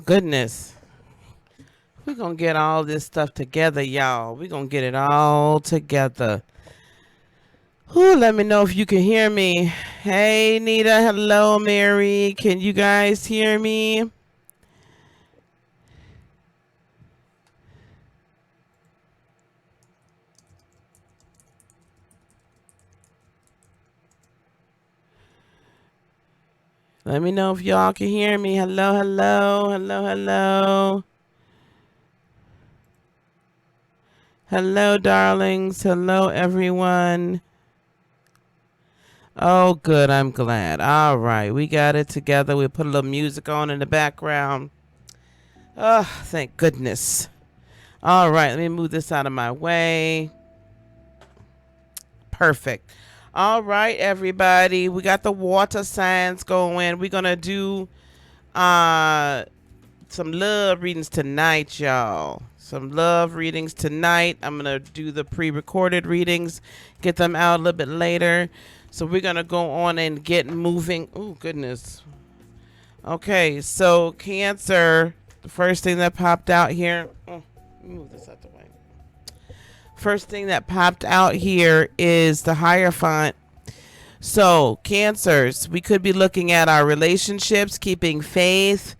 goodness. We're going to get all this stuff together, y'all. We're going to get it all together. Ooh, let me know if you can hear me. Hey, Nita. Hello, Mary. Can you guys hear me? Let me know if y'all can hear me. Hello, hello, hello, hello. Hello, darlings. Hello, everyone. Oh, good. I'm glad. All right. We got it together. We put a little music on in the background. Oh, thank goodness. All right. Let me move this out of my way. Perfect. All right, everybody. We got the water signs going. We're going to do some love readings tonight, y'all. Some love readings tonight. I'm going to do the pre-recorded readings, get them out a little bit later. So we're going to go on and get moving. Oh, goodness. Okay, so Cancer, the first thing that popped out here. Oh, move this out the way. First thing that popped out here is the Hierophant. So, Cancers, we could be looking at our relationships, keeping faith,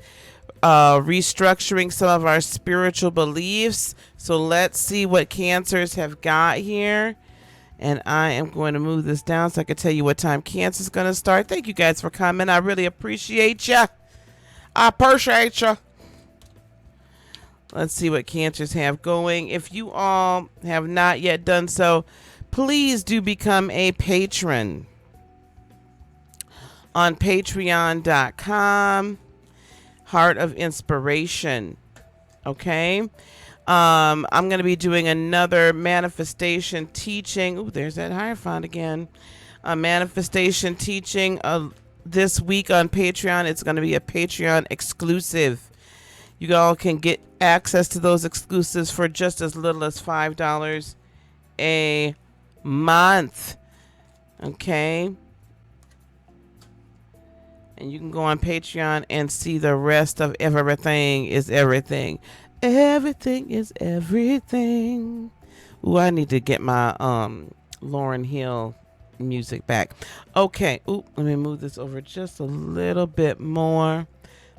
restructuring some of our spiritual beliefs. So let's see what Cancers have got here. And I am going to move this down so I can tell you what time Cancer is going to start. Thank you guys for coming. I really appreciate you. I appreciate you. Let's see what Cancers have going. If you all have not yet done so, please do become a patron on patreon.com. Heart of Inspiration. Okay. I'm going to be doing another manifestation teaching. Ooh, there's that Hierophant again. A manifestation teaching this week on Patreon. It's going to be a Patreon exclusive. You all can get access to those exclusives for just as little as $5 a month. Okay. And you can go on Patreon and see the rest of Everything is Everything. Everything is everything. Ooh, I need to get my Lauryn Hill music back. Okay. Ooh, let me move this over just a little bit more.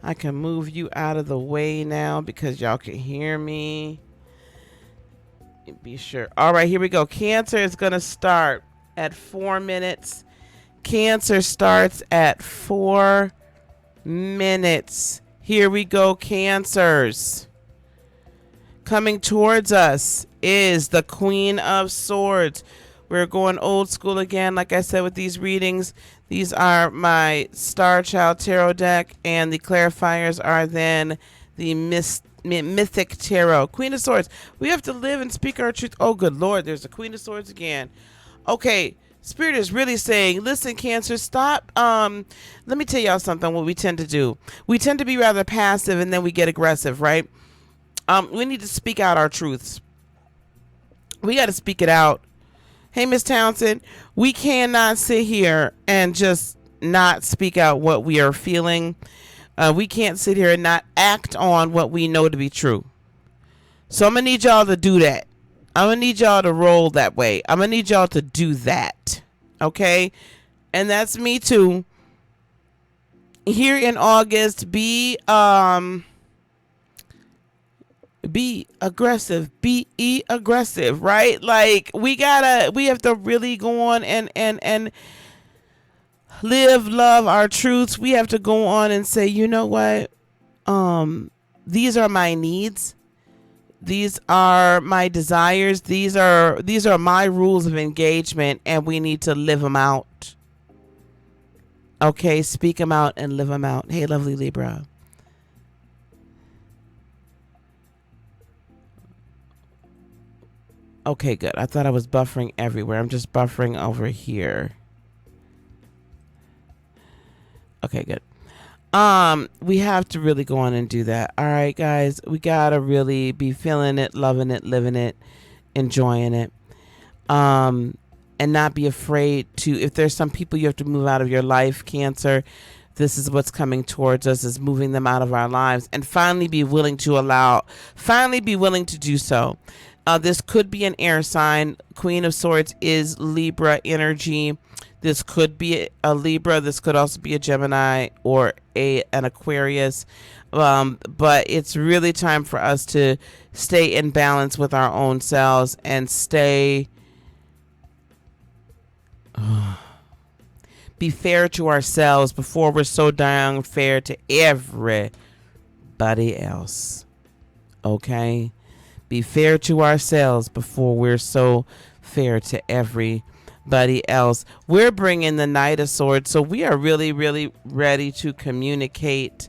I can move you out of the way now because y'all can hear me. Be sure. All right, here we go. Cancer is going to start at 4 minutes. Cancer starts at 4 minutes. Here we go, Cancers. Coming towards us is the Queen of Swords. We're going old school again, like I said, with these readings. These are my Star Child Tarot deck, and the clarifiers are then the Mythic Tarot. Queen of Swords. We have to live and speak our truth. Oh, good Lord, there's the Queen of Swords again. Okay, Spirit is really saying, listen, Cancer, stop. Let me tell y'all something, what we tend to do. We tend to be rather passive, and then we get aggressive, right? We need to speak out our truths. We got to speak it out. Hey, Miss Townsend, we cannot sit here and just not speak out what we are feeling. We can't sit here and not act on what we know to be true. So I'm going to need y'all to do that. I'm going to need y'all to roll that way. I'm going to need y'all to do that. Okay? And that's me too. Here in August, be aggressive, be aggressive, right? Like we have to really go on and live, love our truths. We have to go on and say, you know what? These are my needs. These are my desires. These are my rules of engagement, and we need to live them out. Okay, speak them out and live them out. Hey, lovely Libra. Okay, good. I thought I was buffering everywhere. I'm just buffering over here. Okay, good. We have to really go on and do that. All right, guys. We gotta really be feeling it, loving it, living it, enjoying it. And not be afraid to, if there's some people you have to move out of your life, Cancer, This is what's coming towards us, is moving them out of our lives, and finally be willing to do so. This could be an air sign. Queen of Swords is Libra energy. This could be a Libra. This could also be a Gemini or an Aquarius. But it's really time for us to stay in balance with our own selves and be fair to ourselves before we're so darn fair to everybody else. Okay? Be fair to ourselves before we're so fair to everybody else. We're bringing the Knight of Swords, so we are really, really ready to communicate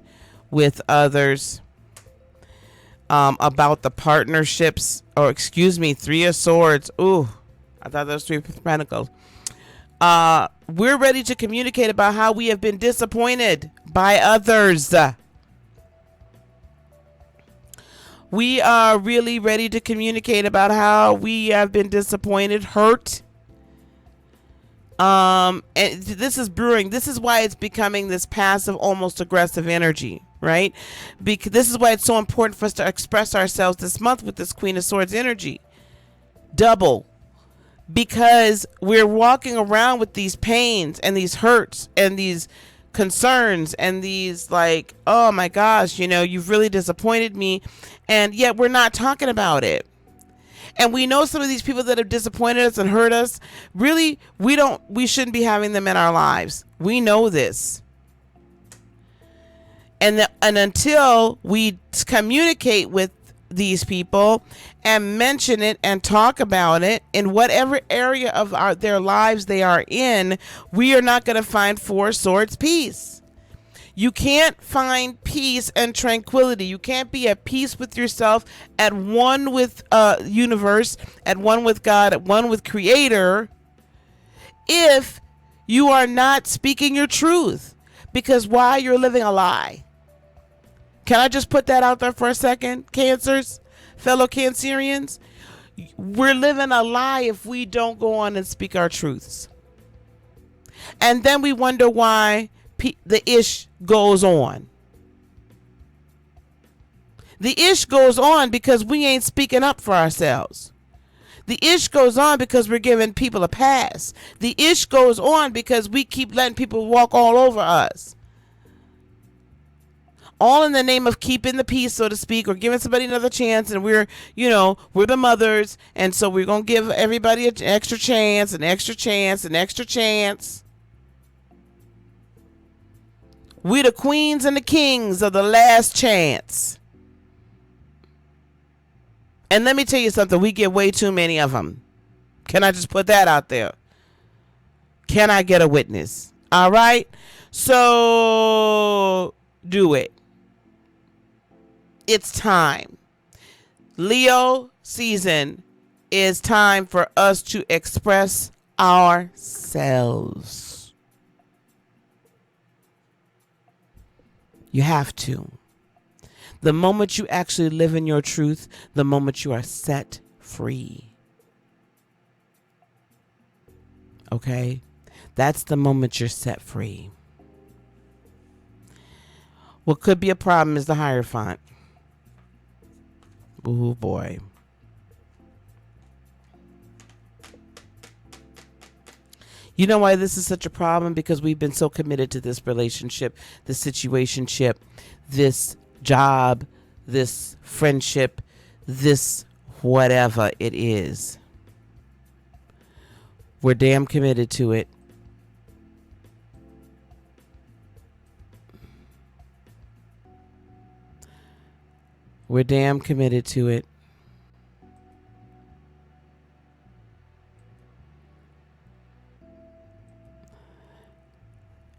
with others about the partnerships, or excuse me, Three of Swords. Ooh, I thought that was Three of Pentacles. We're ready to communicate about how we have been disappointed by others. We are really ready to communicate about how we have been disappointed, hurt. And this is brewing. This is why it's becoming this passive, almost aggressive energy, right? Because this is why it's so important for us to express ourselves this month with this Queen of Swords energy. Double. Because we're walking around with these pains and these hurts and these concerns and these like, oh my gosh, you've really disappointed me. And yet we're not talking about it. And we know some of these people that have disappointed us and hurt us. Really, we shouldn't be having them in our lives. We know this. And until we communicate with these people and mention it and talk about it in whatever area of their lives they are in, we are not going to find Four Swords peace. You can't find peace and tranquility. You can't be at peace with yourself, at one with universe, at one with God, at one with Creator, if you are not speaking your truth. Because why? You're living a lie. Can I just put that out there for a second, Cancers, fellow Cancerians? We're living a lie if we don't go on and speak our truths. And then we wonder why the ish goes on. The ish goes on because we ain't speaking up for ourselves. The ish goes on because we're giving people a pass. The ish goes on because we keep letting people walk all over us. All in the name of keeping the peace, so to speak, or giving somebody another chance. And we're the mothers. And so we're going to give everybody an extra chance, an extra chance, an extra chance. We the queens and the kings of the last chance. And let me tell you something. We get way too many of them. Can I just put that out there? Can I get a witness? All right. So do it. It's time. Leo season is time for us to express ourselves. You have to. The moment you actually live in your truth, the moment you are set free. Okay? That's the moment you're set free. What could be a problem is the Hierophant. Oh boy. You know why this is such a problem? Because we've been so committed to this relationship, this situationship, this job, this friendship, this whatever it is. We're damn committed to it. We're damn committed to it.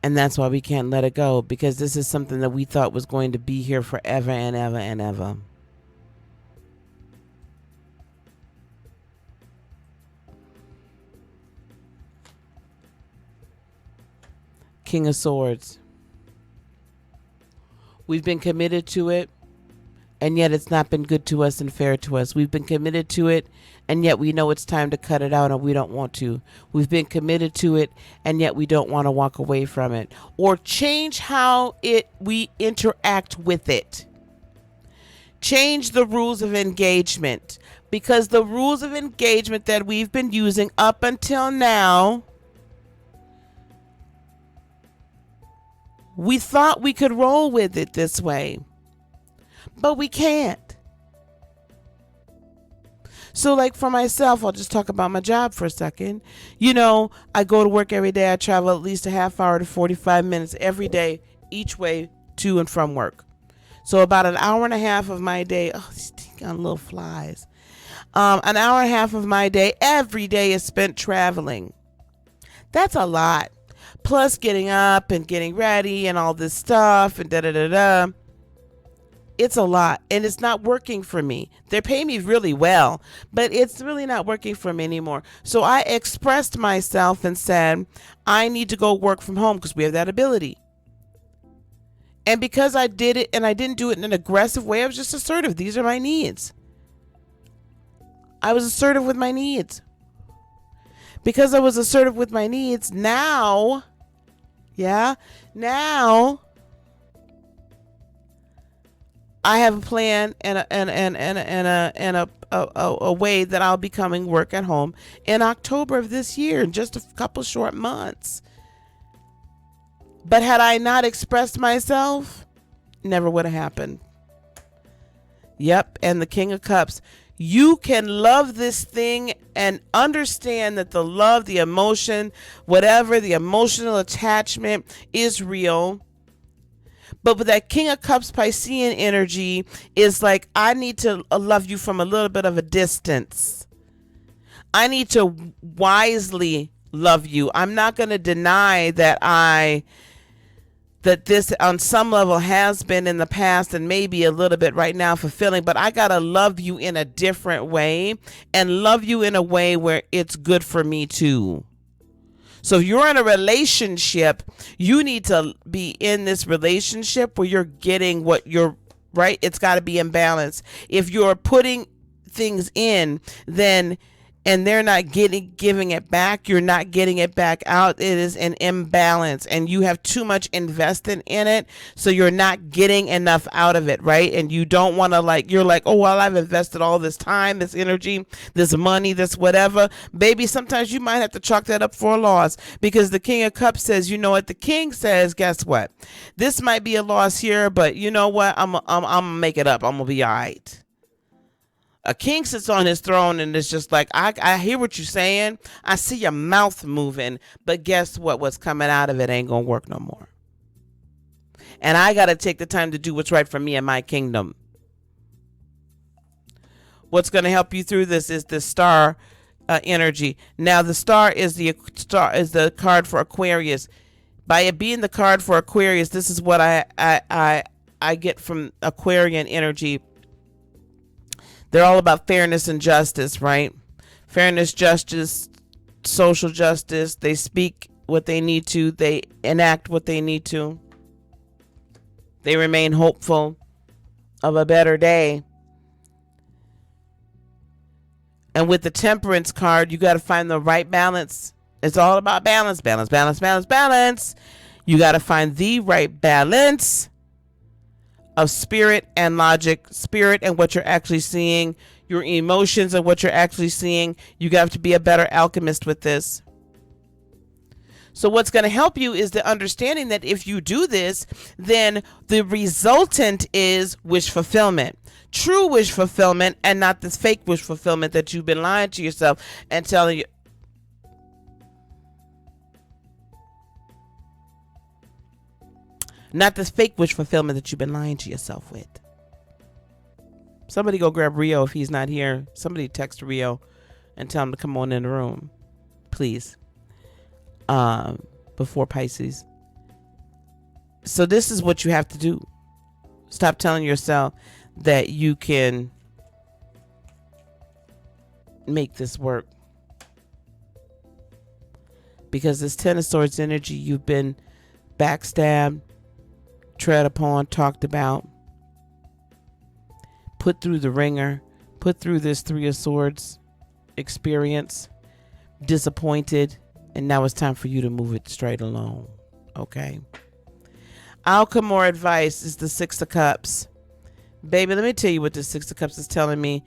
And that's why we can't let it go, because this is something that we thought was going to be here forever and ever and ever. King of Swords. We've been committed to it. and yet it's not been good to us and fair to us. We've been committed to it, and yet we know it's time to cut it out and we don't want to. We've been committed to it, and yet we don't want to walk away from it or change how we interact with it. Change the rules of engagement, because the rules of engagement that we've been using up until now, we thought we could roll with it this way, but we can't. So like for myself, I'll just talk about my job for a second. You know, I go to work every day. I travel at least a half hour to 45 minutes every day, each way to and from work. So about an hour and a half of my day, oh, these got little flies. An hour and a half of my day every day is spent traveling. That's a lot. Plus getting up and getting ready and all this stuff and da-da-da-da. It's a lot, and it's not working for me. They pay me really well, but it's really not working for me anymore. So I expressed myself and said, I need to go work from home because we have that ability. And because I did it, and I didn't do it in an aggressive way, I was just assertive. These are my needs. I was assertive with my needs. Because I was assertive with my needs, now I have a plan and a way that I'll be coming work at home in October of this year, in just a couple short months. But had I not expressed myself, never would have happened. Yep, and the King of Cups. You can love this thing and understand that the love, the emotion, whatever, the emotional attachment is real. But with that King of Cups Piscean energy is like, I need to love you from a little bit of a distance. I need to wisely love you. I'm not going to deny that this on some level has been in the past and maybe a little bit right now fulfilling, but I got to love you in a different way and love you in a way where it's good for me too. So if you're in a relationship, you need to be in this relationship where you're getting what you're right. It's got to be in balance. If you're putting things in, then and they're not giving it back, you're not getting it back out. It is an imbalance, and you have too much invested in it, so you're not getting enough out of it, right? And you don't want to you're like, oh, well, I've invested all this time, this energy, this money, this whatever. Baby, sometimes you might have to chalk that up for a loss, because the King of Cups says, you know what? The King says, guess what? This might be a loss here, but you know what? I'm gonna make it up. I'm gonna be all right. A king sits on his throne and it's just like, I hear what you're saying. I see your mouth moving, but guess what? What's coming out of it ain't going to work no more. And I got to take the time to do what's right for me and my kingdom. What's going to help you through this is the star energy. Now, the star is the card for Aquarius. By it being the card for Aquarius, this is what I get from Aquarian energy. They're all about fairness and justice, right? Fairness, justice, social justice. They speak what they need to. They enact what they need to. They remain hopeful of a better day. And with the Temperance card, you got to find the right balance. It's all about balance, balance, balance, balance, balance. You got to find the right balance of spirit and logic, spirit and what you're actually seeing, your emotions and what you're actually seeing. You got to be a better alchemist with this. So what's going to help you is the understanding that if you do this, then the resultant is wish fulfillment. True wish fulfillment, and not this fake wish fulfillment that you've been lying to yourself and telling you. Not this fake wish fulfillment that you've been lying to yourself with. Somebody go grab Rio if he's not here. Somebody text Rio and tell him to come on in the room, please. Before Pisces. So this is what you have to do. Stop telling yourself that you can make this work. Because this Ten of Swords energy, you've been backstabbed, tread upon, talked about. put through the ringer, put through this Three of Swords experience, disappointed, and now it's time for you to move it straight along. Okay. Outcome or advice is the Six of Cups. Baby, let me tell you what the Six of Cups is telling me.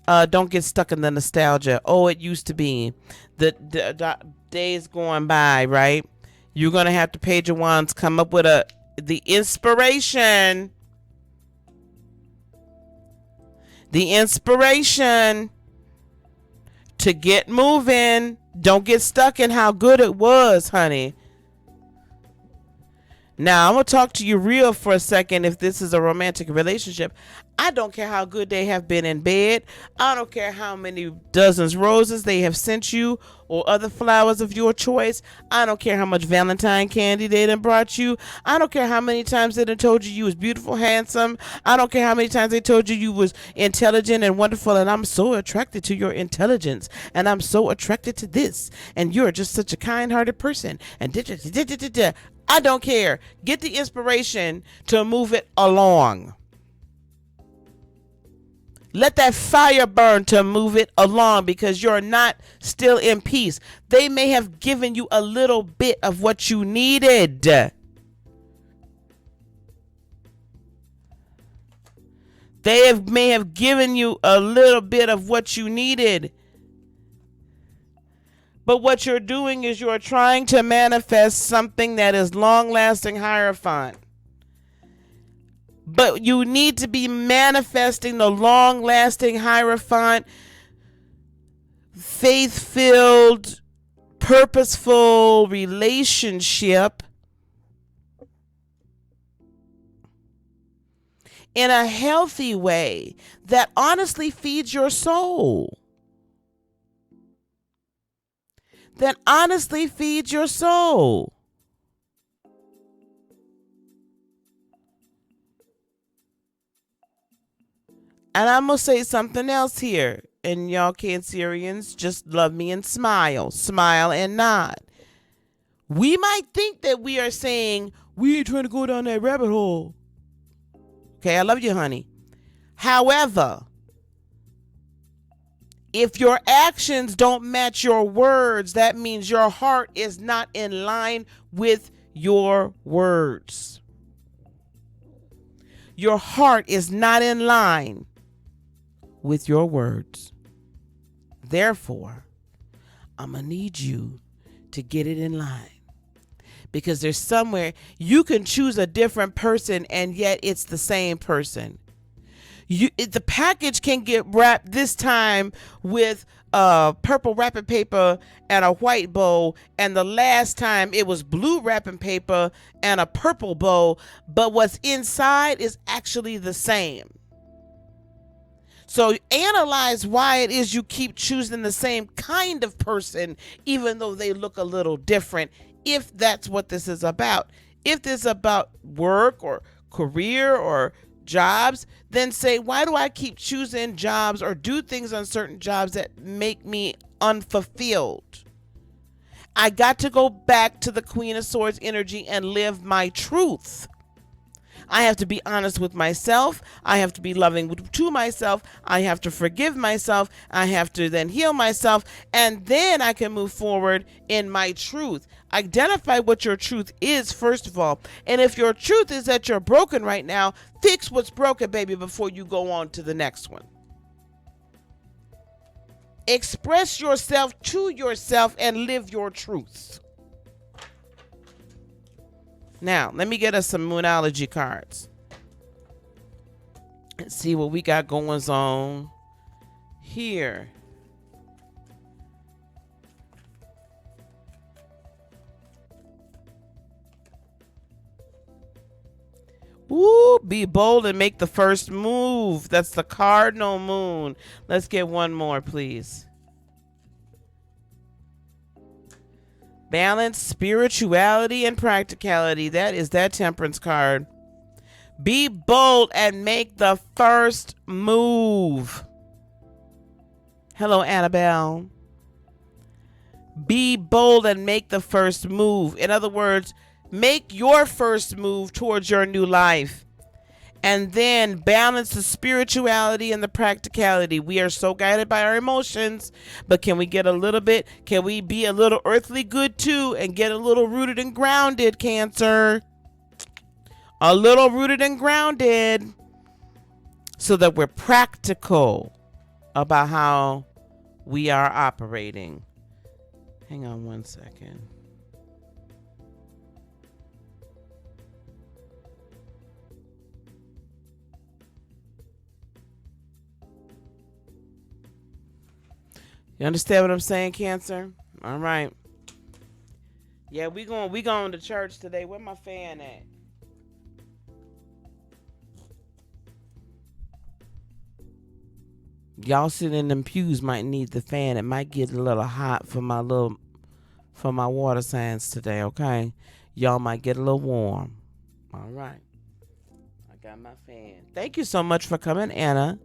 Don't get stuck in the nostalgia. Oh, it used to be. The days going by, right? You're going to have to, Page of Wands, come up with the inspiration. The inspiration to get moving. Don't get stuck in how good it was, honey. Now, I'm going to talk to you real for a second if this is a romantic relationship. I don't care how good they have been in bed. I don't care how many dozens roses they have sent you or other flowers of your choice. I don't care how much Valentine candy they done brought you. I don't care how many times they done told you was beautiful, handsome. I don't care how many times they told you was intelligent and wonderful, and I'm so attracted to your intelligence, and I'm so attracted to this, and you're just such a kind-hearted person, and I don't care. Get the inspiration to move it along. Let that fire burn to move it along, because you're not still in peace. They may have given you a little bit of what you needed. May have given you a little bit of what you needed. But what you're doing is you're trying to manifest something that is long-lasting, Hierophant. But you need to be manifesting the long-lasting, Hierophant, faith-filled, purposeful relationship in a healthy way that honestly feeds your soul. That honestly feeds your soul. And I'm going to say something else here. And y'all Cancerians, just love me and smile. Smile and nod. We might think that we are saying, we ain't trying to go down that rabbit hole. Okay, I love you, honey. However, if your actions don't match your words, that means your heart is not in line with your words. Your heart is not in line with your words. Therefore, I'm going to need you to get it in line. Because there's somewhere you can choose a different person and yet it's the same person. The package can get wrapped this time with purple wrapping paper and a white bow, and the last time it was blue wrapping paper and a purple bow, but what's inside is actually the same. So analyze why it is you keep choosing the same kind of person, even though they look a little different, if that's what this is about. If this is about work or career or jobs, then say, why do I keep choosing jobs or do things on certain jobs that make me unfulfilled? I got to go back to the Queen of Swords energy and live my truth. I have to be honest with myself. I have to be loving to myself. I have to forgive myself. I have to then heal myself. And then I can move forward in my truth. Identify what your truth is, first of all. And if your truth is that you're broken right now, fix what's broken, baby, before you go on to the next one. Express yourself to yourself and live your truth. Now, let me get us some Moonology cards. Let's see what we got going on here. Ooh, be bold and make the first move. That's the cardinal moon. Let's get one more, please. Balance, spirituality, and practicality. That is that Temperance card. Be bold and make the first move. Hello, Annabelle. Be bold and make the first move. In other words, make your first move towards your new life. And then balance the spirituality and the practicality. We are so guided by our emotions, but can we get a little bit, can we be a little earthly good too and get a little rooted and grounded, Cancer? A little rooted and grounded so that we're practical about how we are operating. Hang on one second. You understand what I'm saying, Cancer? All right. Yeah, we going to church today. Where my fan at? Y'all sitting in them pews might need the fan. It might get a little hot for my water signs today, okay? Y'all might get a little warm. All right. I got my fan. Thank you so much for coming, Anna.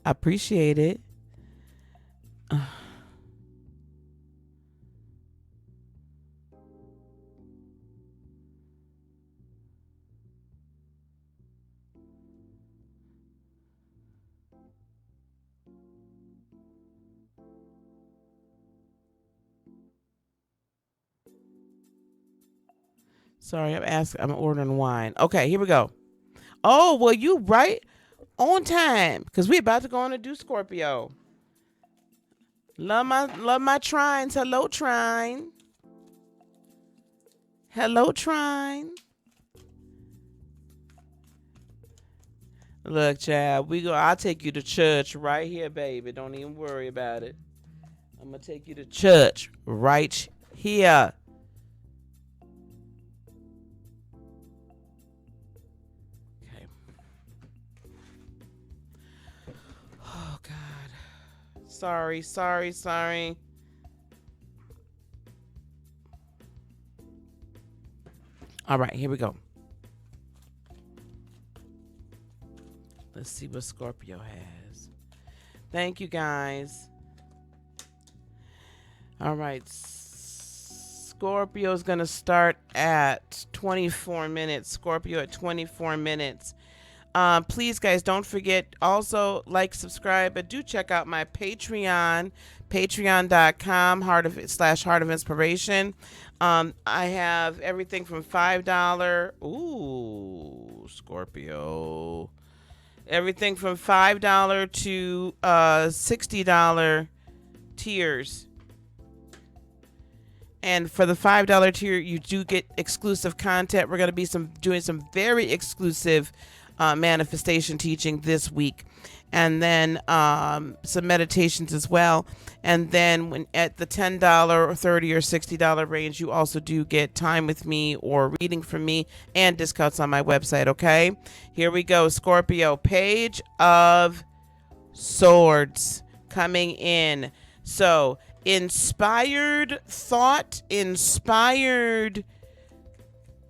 I appreciate it. Sorry, I'm ordering wine. Okay, here we go. Oh, well, you right on time because we about to go on and do Scorpio. Love my trines. Hello, trine. Hello, trine. Look, child, I'll take you to church right here, baby. Don't even worry about it. I'm gonna take you to church right here. Okay. Oh God. Sorry. All right, here we go. Let's see what Scorpio has. Thank you, guys. All right. Scorpio is going to start at 24 minutes. Scorpio at 24 minutes. Please, guys, don't forget, also like, subscribe, but do check out my Patreon, patreon.com /Heart of Inspiration. I have everything from $5. Ooh, Scorpio. Everything from $5 to $60 tiers. And for the $5 tier, you do get exclusive content. We're going to be doing some very exclusive manifestation teaching this week. And then some meditations as well. And then when at the $10 or $30 or $60 range, you also do get time with me or reading from me and discounts on my website, okay? Here we go, Scorpio. Page of Swords coming in. So, inspired thought, inspired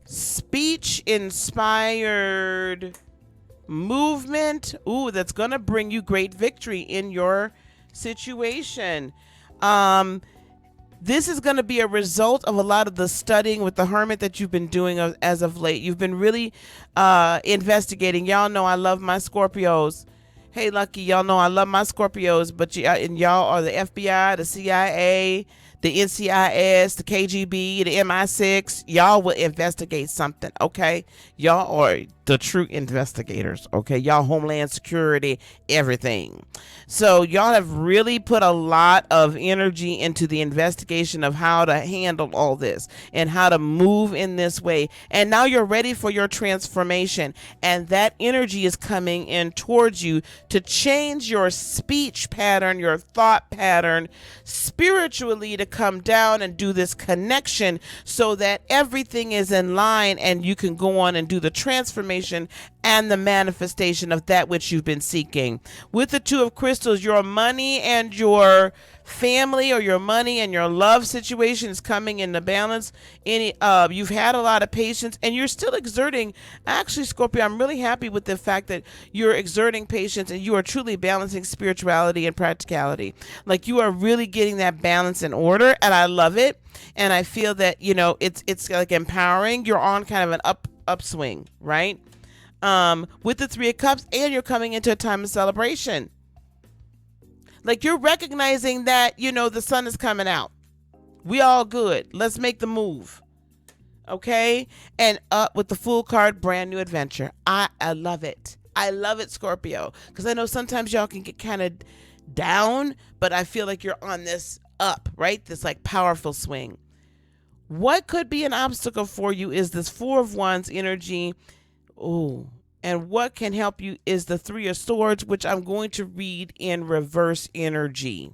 speech, inspired movement. Ooh, that's gonna bring you great victory in your situation. This is going to be a result of a lot of the studying with the Hermit that you've been doing as of late. You've been really investigating. Y'all know I love my Scorpios. Hey, Lucky, y'all know I love my Scorpios, but y'all are the FBI, the CIA, the NCIS, the KGB, the MI6. Y'all will investigate something, okay? Y'all are the true investigators, okay? Y'all Homeland Security, everything. So y'all have really put a lot of energy into the investigation of how to handle all this and how to move in this way. And now you're ready for your transformation. And that energy is coming in towards you to change your speech pattern, your thought pattern, spiritually, to come down and do this connection so that everything is in line and you can go on and do the transformation and the manifestation of that which you've been seeking. With the Two of Crystals, your money and your family, or your money and your love situation, is coming into balance. You've had a lot of patience and you're still exerting. Actually, Scorpio, I'm really happy with the fact that you're exerting patience and you are truly balancing spirituality and practicality. Like, you are really getting that balance in order, and I love it. And I feel that, it's like empowering. You're on kind of an upswing, right? with the Three of Cups, and you're coming into a time of celebration. Like, you're recognizing that, the sun is coming out. We all good. Let's make the move. Okay? And up with the Fool card, brand new adventure. I love it. I love it, Scorpio. Because I know sometimes y'all can get kind of down, but I feel like you're on this up, right? This like powerful swing. What could be an obstacle for you is this Four of Wands energy. Oh, and what can help you is the Three of Swords, which I'm going to read in reverse energy.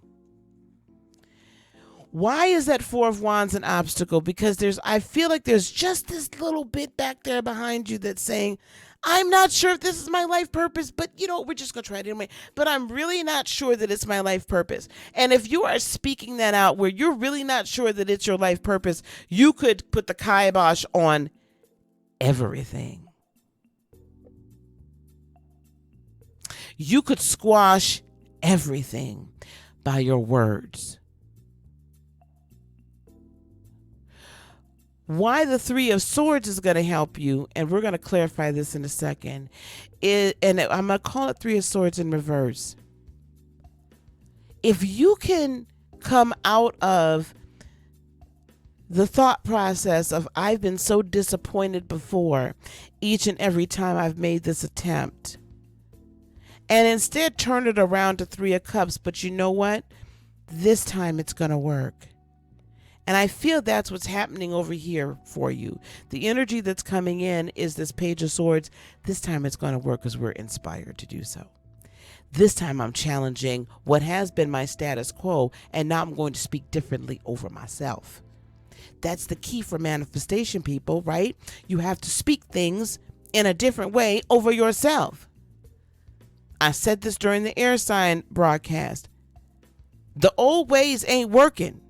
Why is that Four of Wands an obstacle? Because I feel like there's just this little bit back there behind you that's saying, I'm not sure if this is my life purpose, but we're just going to try it anyway. But I'm really not sure that it's my life purpose. And if you are speaking that out where you're really not sure that it's your life purpose, you could put the kibosh on everything. You could squash everything by your words. Why the Three of Swords is going to help you, and we're going to clarify this in a second, and I'm going to call it Three of Swords in reverse. If you can come out of the thought process of I've been so disappointed before each and every time I've made this attempt, and instead turn it around to Three of Cups, but you know what? This time it's going to work. And I feel that's what's happening over here for you. The energy that's coming in is this Page of Swords. This time it's going to work because we're inspired to do so. This time I'm challenging what has been my status quo, and now I'm going to speak differently over myself. That's the key for manifestation, people, right? You have to speak things in a different way over yourself. I said this during the air sign broadcast. The old ways ain't working.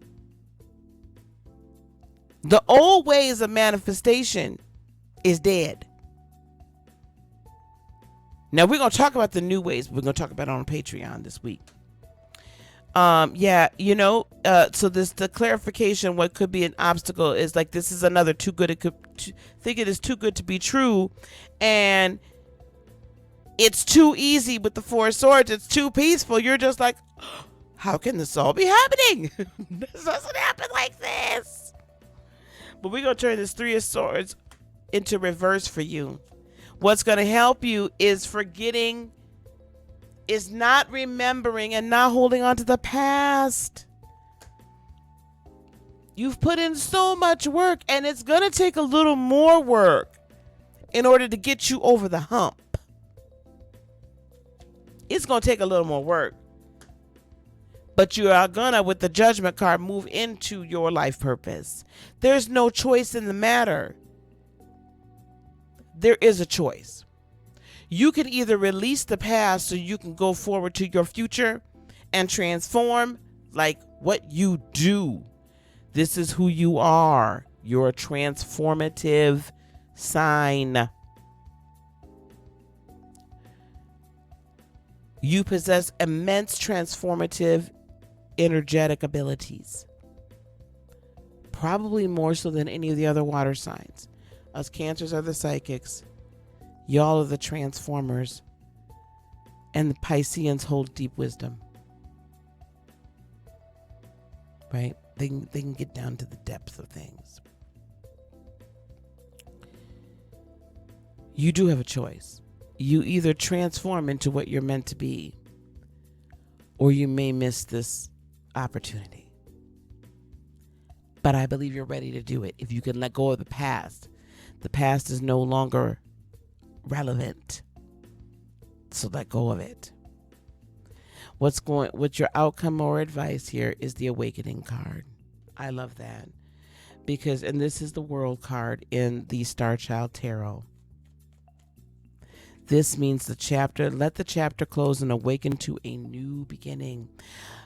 The old ways of manifestation is dead. Now we're going to talk about the new ways. We're going to talk about it on Patreon this week. So the clarification, what could be an obstacle is like, this is another too good. Think it is too good to be true. And it's too easy with the Four of Swords. It's too peaceful. You're just like, how can this all be happening? This doesn't happen like this. But we're going to turn this Three of Swords into reverse for you. What's going to help you is forgetting, is not remembering and not holding on to the past. You've put in so much work, and it's going to take a little more work in order to get you over the hump. It's going to take a little more work. But you are gonna, with the Judgment card, move into your life purpose. There's no choice in the matter. There is a choice. You can either release the past so you can go forward to your future and transform, like what you do. This is who you are. You're a transformative sign. You possess immense transformative energetic abilities. Probably more so than any of the other water signs. Us Cancers are the psychics. Y'all are the transformers. And the Pisceans hold deep wisdom. Right? They can get down to the depths of things. You do have a choice. You either transform into what you're meant to be, or you may miss this opportunity. But I believe you're ready to do it. If you can let go of the past is no longer relevant. So let go of it. What's your outcome or advice here is the Awakening card. I love that. And this is the World card in the Star Child Tarot. This means let the chapter close and awaken to a new beginning.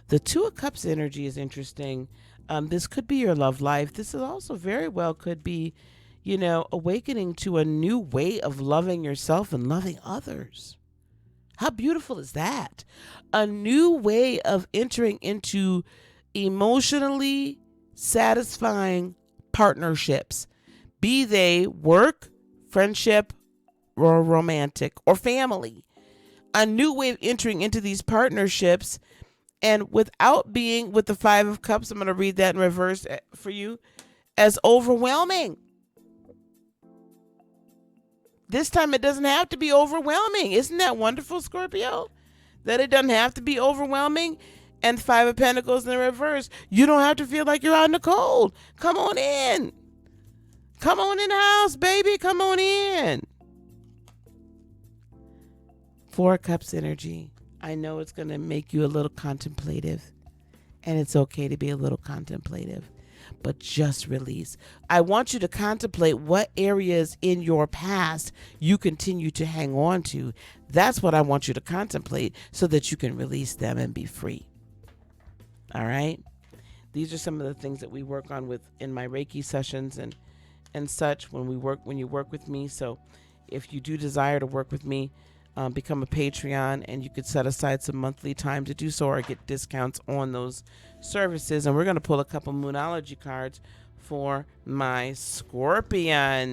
The Two of Cups energy is interesting. This could be your love life. This is also very well could be, awakening to a new way of loving yourself and loving others. How beautiful is that? A new way of entering into emotionally satisfying partnerships, be they work, friendship, romantic or family. A new way of entering into these partnerships, and without being with the Five of Cups, I'm going to read that in reverse for you, as overwhelming. This time it doesn't have to be overwhelming. Isn't that wonderful, Scorpio? That it doesn't have to be overwhelming. And Five of Pentacles in the reverse. You don't have to feel like you're out in the cold. Come on in. Come on in the house, baby. Come on in. Four of Cups energy. I know it's going to make you a little contemplative. And it's okay to be a little contemplative. But just release. I want you to contemplate what areas in your past you continue to hang on to. That's what I want you to contemplate so that you can release them and be free. All right? These are some of the things that we work on with in my Reiki sessions and such when you work with me. So if you do desire to work with me, become a Patreon, and you could set aside some monthly time to do so or get discounts on those services. And we're going to pull a couple Moonology cards for my Scorpions.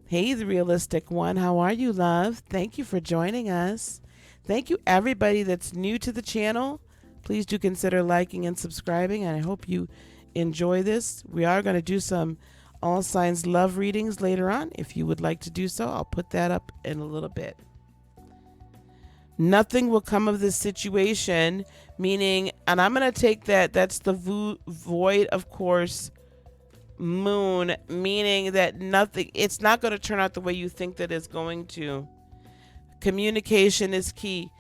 Hey, the realistic one. How are you, love? Thank you for joining us. Thank you, everybody that's new to the channel. Please do consider liking and subscribing. And I hope you enjoy this. We are going to do some all signs love readings later on. If you would like to do so, I'll put that up in a little bit. Nothing will come of this situation, meaning, and I'm going to take that's the void, of course, moon, meaning that nothing, it's not going to turn out the way you think that it's going to. Communication is key,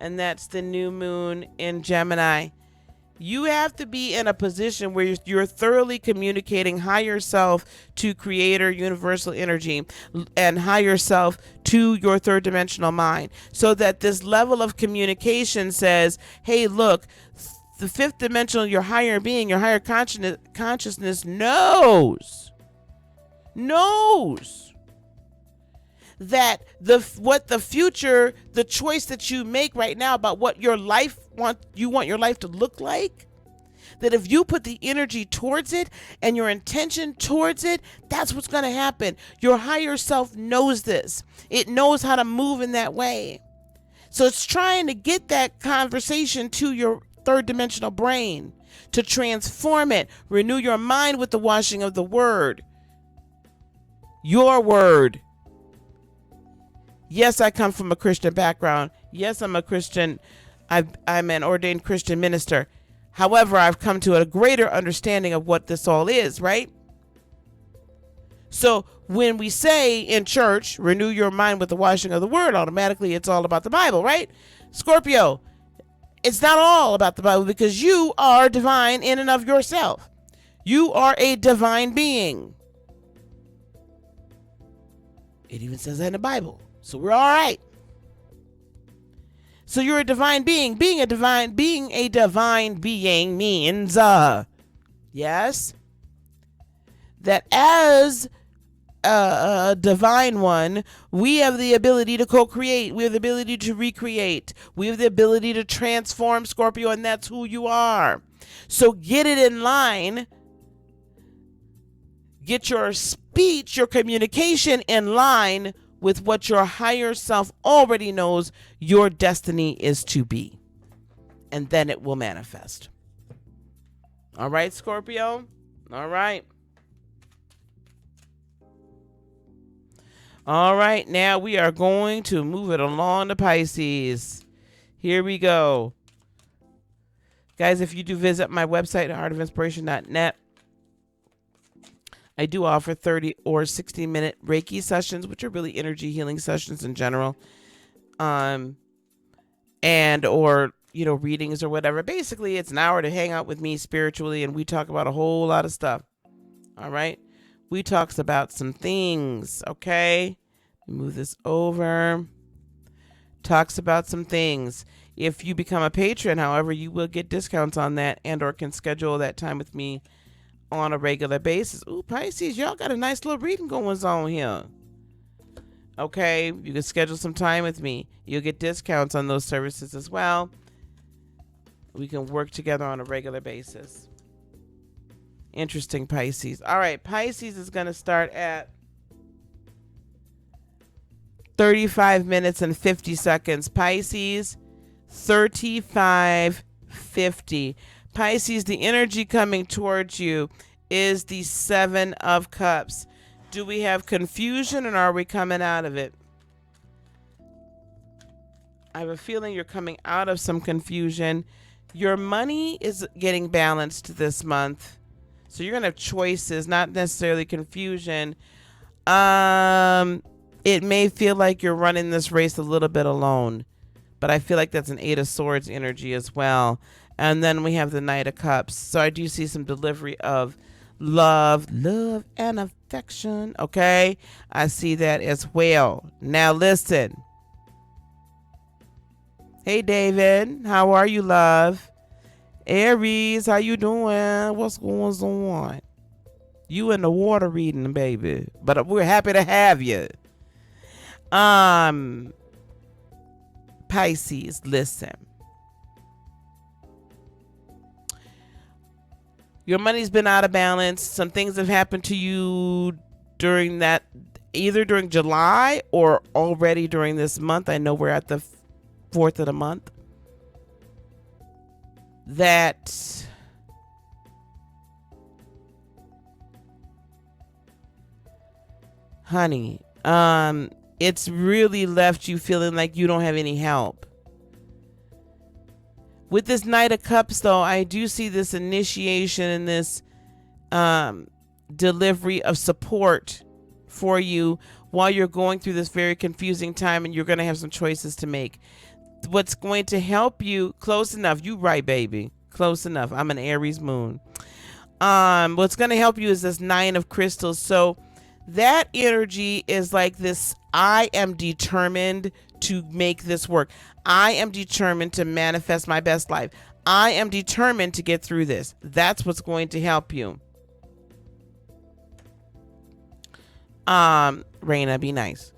and that's the new moon in Gemini. You have to be in a position where you're thoroughly communicating higher self to creator universal energy and higher self to your third dimensional mind, so that this level of communication says, hey, look, the fifth dimensional, your higher being, your higher consciousness knows that what the future, the choice that you make right now about what your life you want your life to look like, that if you put the energy towards it and your intention towards it, that's what's going to happen. Your higher self knows this. It knows how to move in that way. So it's trying to get that conversation to your third dimensional brain to transform it, renew your mind with the washing of the word. Your word. Yes, I come from a Christian background. Yes, I'm a Christian. I'm an ordained Christian minister. However, I've come to a greater understanding of what this all is, right? So when we say in church, renew your mind with the washing of the word, automatically it's all about the Bible, right? Scorpio, it's not all about the Bible, because you are divine in and of yourself. You are a divine being. It even says that in the Bible. So we're all right. So you're a divine being. Being a divine being means, yes, that as a divine one, we have the ability to co-create. We have the ability to recreate. We have the ability to transform, Scorpio, and that's who you are. So get it in line. Get your speech, your communication in line with what your higher self already knows your destiny is to be. And then it will manifest. All right, Scorpio? All right. All right, now we are going to move it along to Pisces. Here we go. Guys, if you do visit my website, heartofinspiration.net, I do offer 30 or 60-minute Reiki sessions, which are really energy healing sessions in general, and or readings or whatever. Basically, it's an hour to hang out with me spiritually, and we talk about a whole lot of stuff. All right, we talks about some things. Okay, move this over. Talks about some things. If you become a patron, however, you will get discounts on that, and or can schedule that time with me on a regular basis. Ooh, Pisces, y'all got a nice little reading going on here. Okay, you can schedule some time with me. You'll get discounts on those services as well. We can work together on a regular basis. Interesting, Pisces. All right, Pisces is going to start at 35 minutes and 50 seconds. Pisces, 35:50. Pisces, the energy coming towards you is the Seven of Cups. Do we have confusion and are we coming out of it? I have a feeling you're coming out of some confusion. Your money is getting balanced this month. So you're going to have choices, not necessarily confusion. It may feel like you're running this race a little bit alone, but I feel like that's an Eight of Swords energy as well. And then we have the Knight of Cups. So I do see some delivery of love and affection. Okay. I see that as well. Now listen. Hey, David. How are you, love? Aries, how you doing? What's going on? You in the water reading, baby. But we're happy to have you. Pisces, listen. Your money's been out of balance. Some things have happened to you during that, either during July or already during this month. I know we're at the 4th of the month. That honey, it's really left you feeling like you don't have any help. With this Knight of Cups, though, I do see this initiation and this delivery of support for you while you're going through this very confusing time, and you're going to have some choices to make. What's going to help you, close enough, you right, baby, close enough. I'm an Aries moon. What's going to help you is this Nine of Crystals. So that energy is like this: I am determined to make this work. I am determined to manifest my best life. I am determined to get through this. That's what's going to help you. Raina, be nice.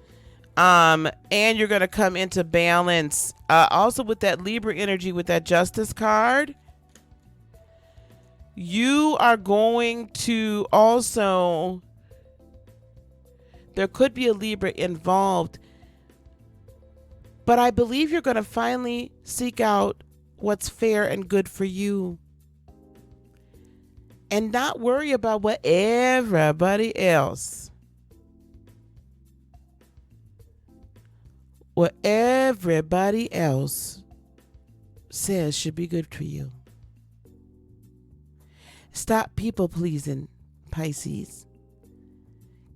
And you're going to come into balance. Also with that Libra energy, with that Justice card, you are going to also, there could be a Libra involved, but I believe you're going to finally seek out what's fair and good for you and not worry about what everybody else says should be good for you. Stop people pleasing, Pisces.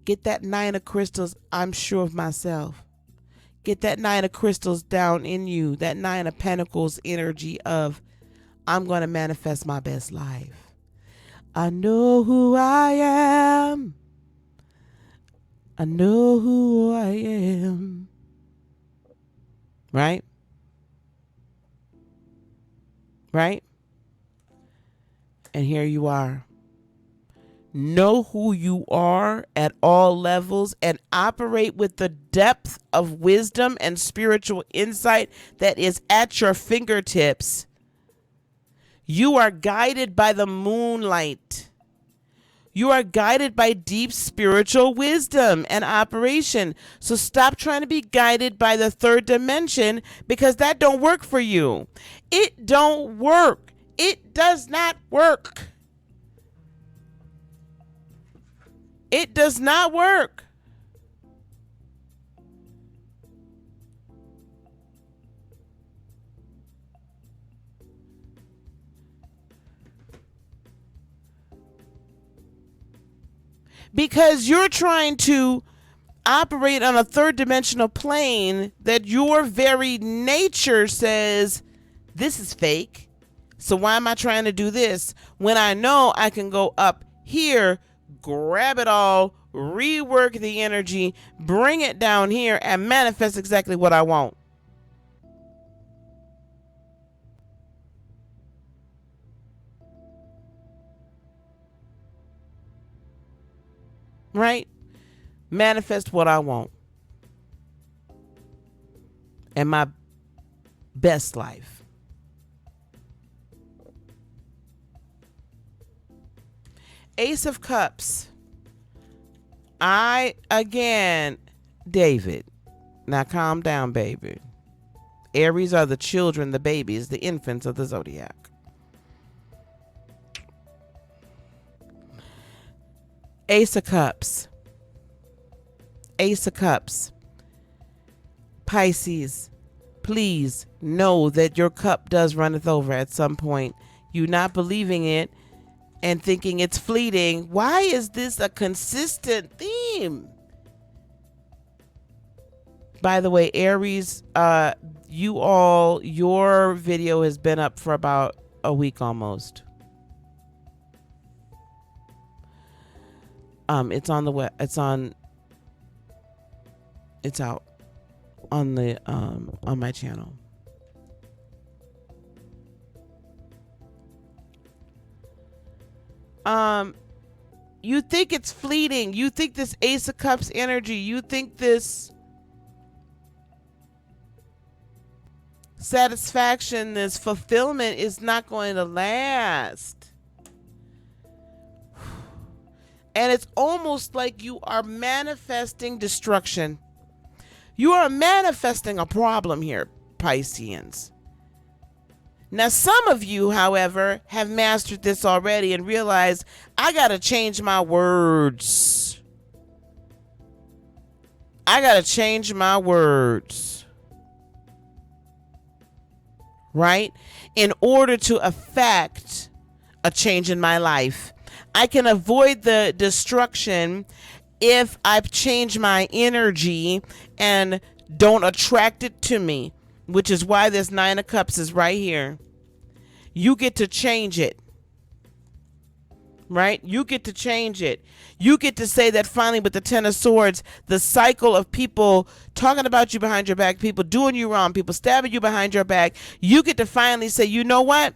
Get that Nine of Crystals, I'm sure of myself. Get that Nine of Crystals down in you. That Nine of Pentacles energy of, I'm going to manifest my best life. I know who I am. I know who I am. Right? Right? And here you are. Know who you are at all levels and operate with the depth of wisdom and spiritual insight that is at your fingertips. You are guided by the moonlight. You are guided by deep spiritual wisdom and operation. So stop trying to be guided by the third dimension, because that don't work for you. It don't work. It does not work. It does not work. Because you're trying to operate on a third dimensional plane that your very nature says, this is fake. So why am I trying to do this when I know I can go up here, grab it all, rework the energy, bring it down here, and manifest exactly what I want? Right? Manifest what I want. And my best life. Ace of Cups. David, Now calm down, baby. Aries are the children, the babies, the infants of the zodiac. Ace of Cups. Ace of Cups. Pisces, please know that your cup does runneth over at some point. You not believing it and thinking it's fleeting. Why is this a consistent theme? By the way, Aries, your video has been up for about a week almost. It's on the web. It's out on the on my channel. You think it's fleeting. You think this Ace of Cups energy, you think this satisfaction, this fulfillment is not going to last. And it's almost like you are manifesting destruction. You are manifesting a problem here, Pisceans. Now, some of you, however, have mastered this already and realized, I got to change my words. I got to change my words. Right? In order to affect a change in my life. I can avoid the destruction if I change my energy and don't attract it to me, which is why this Nine of Cups is right here. You get to change it, right? You get to change it. You get to say that finally with the Ten of Swords, the cycle of people talking about you behind your back, people doing you wrong, people stabbing you behind your back. You get to finally say, you know what?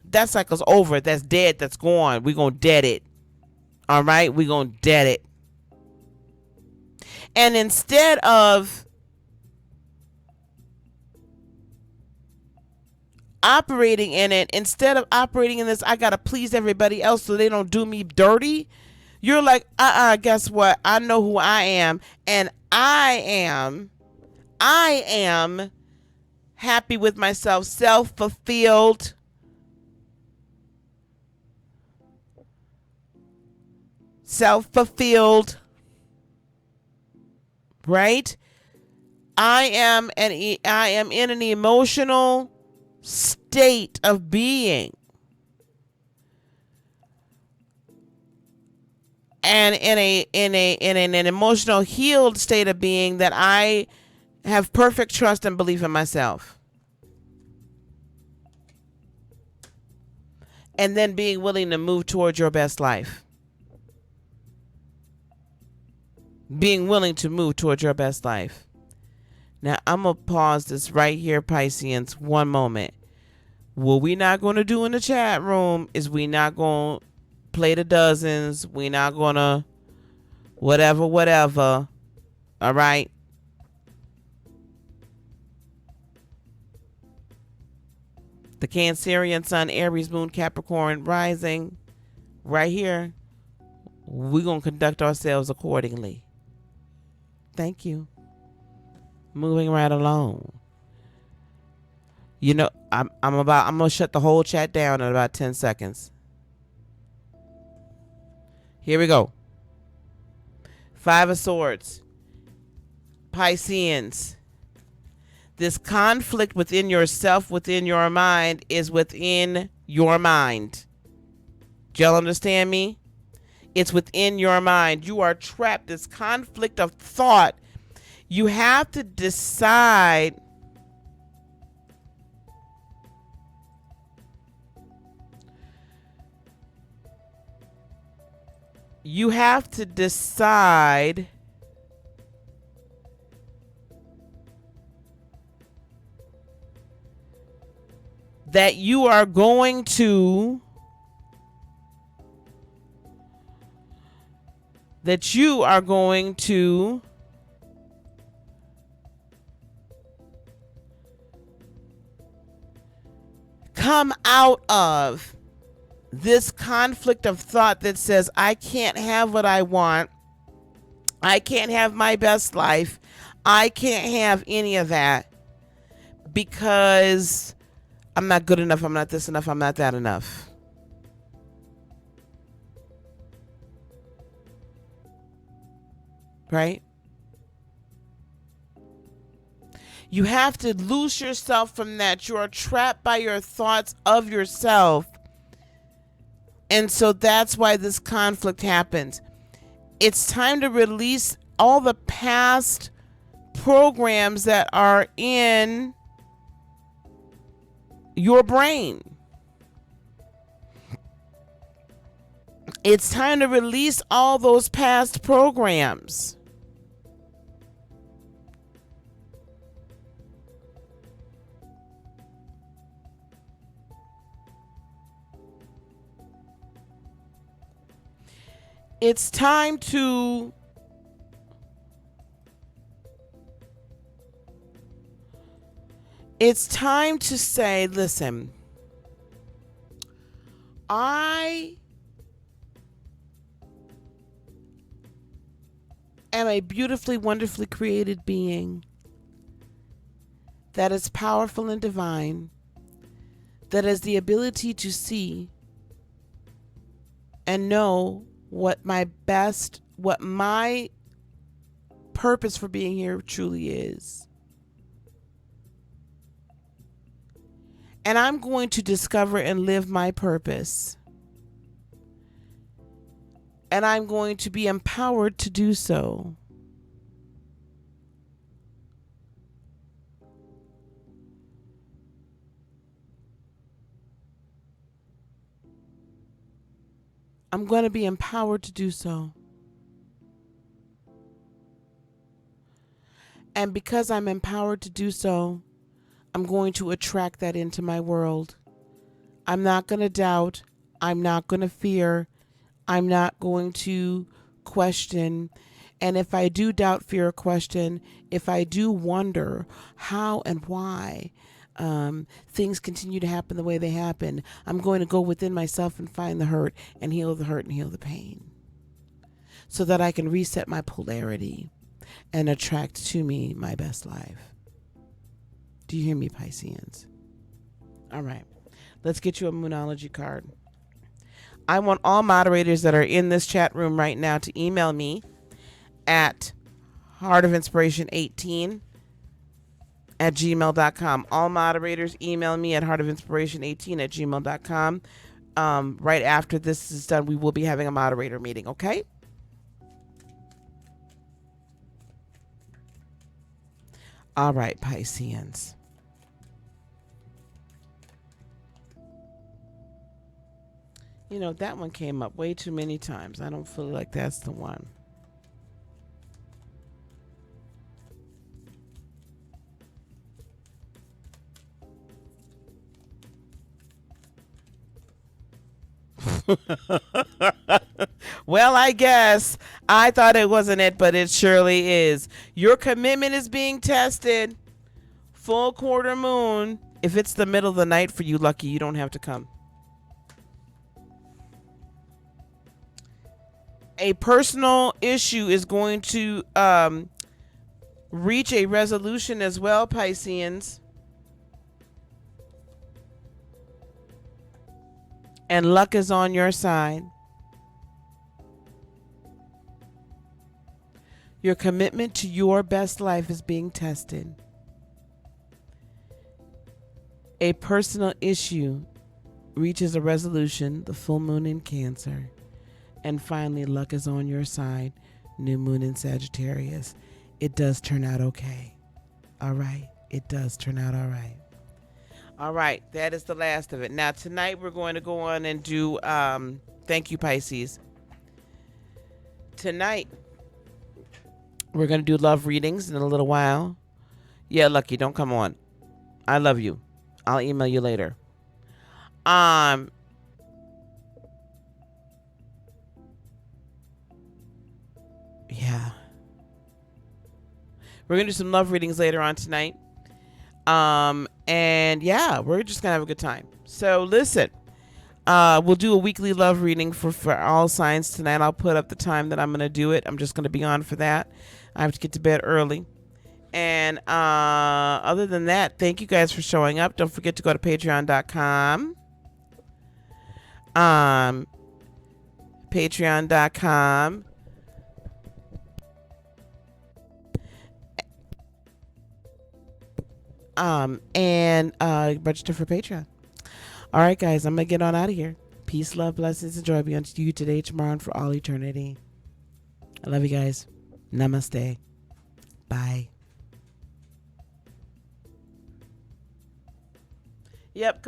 That cycle's over. That's dead. That's gone. We're going to dead it. All right? We're going to dead it. And instead of operating in it, instead of operating in this, I got to please everybody else so they don't do me dirty. You're like, guess what? I know who I am. And I am happy with myself, self-fulfilled. Self-fulfilled, right? I am in an emotional state of being, and in an emotional healed state of being that I have perfect trust and belief in myself, and then being willing to move towards your best life. Being willing to move towards your best life. Now, I'm going to pause this right here, Pisceans, one moment. What we not going to do in the chat room is we not going to play the dozens. We not going to whatever. All right? The Cancerian Sun, Aries, Moon, Capricorn, rising right here. We're going to conduct ourselves accordingly. Thank you. Moving right along. You know, I'm gonna shut the whole chat down in about 10 seconds. Here we go. Five of Swords. Pisceans. This conflict within yourself, within your mind, is within your mind. Do y'all understand me? It's within your mind. You are trapped. This conflict of thought. You have to decide. You have to decide that you are going to come out of this conflict of thought that says, I can't have what I want. I can't have my best life. I can't have any of that because I'm not good enough, I'm not this enough, I'm not that enough. Right? You have to loose yourself from that. You are trapped by your thoughts of yourself. And so that's why this conflict happens. It's time to release all the past programs that are in your brain. It's time to release all those past programs. It's time to say, listen, I am a beautifully, wonderfully created being that is powerful and divine, that has the ability to see and know what my purpose for being here truly is. And I'm going to discover and live my purpose. And I'm going to be empowered to do so. I'm going to be empowered to do so. And because I'm empowered to do so, I'm going to attract that into my world. I'm not going to doubt. I'm not going to fear. I'm not going to question. And if I do doubt, fear, or question, if I do wonder how and why things continue to happen the way they happen, I'm going to go within myself and find the hurt and heal the pain so that I can reset my polarity and attract to me my best life. Do you hear me, Pisceans? All right. Let's get you a Moonology card. I want all moderators that are in this chat room right now to email me at heartofinspiration18@gmail.com. All moderators email me at heartofinspiration18@gmail.com. Right after this is done, we will be having a moderator meeting, okay? All right, Pisceans. You know, that one came up way too many times. I don't feel like that's the one. Well, I guess I thought it wasn't it, but it surely is. Your commitment is being tested. Full quarter moon. If it's the middle of the night for you, lucky, you don't have to come. A personal issue is going to reach a resolution as well, Pisceans. And luck is on your side. Your commitment to your best life is being tested. A personal issue reaches a resolution, the full moon in Cancer. And finally, luck is on your side, new moon in Sagittarius. It does turn out okay. All right. It does turn out all right. All right. That is the last of it. Now, tonight we're going to go on and do, thank you, Pisces. Tonight, we're going to do love readings in a little while. Yeah, Lucky, don't come on. I love you. I'll email you later. Yeah. We're going to do some love readings later on tonight. And yeah, we're just going to have a good time. So listen, we'll do a weekly love reading for all signs tonight. I'll put up the time that I'm going to do it. I'm just going to be on for that. I have to get to bed early And other than that, thank you guys for showing up. Don't forget to go to patreon.com. Patreon.com. And register for Patreon. All right, guys, I'm going to get on out of here. Peace, love, blessings, and joy be unto you today, tomorrow, and for all eternity. I love you guys. Namaste. Bye. Yep.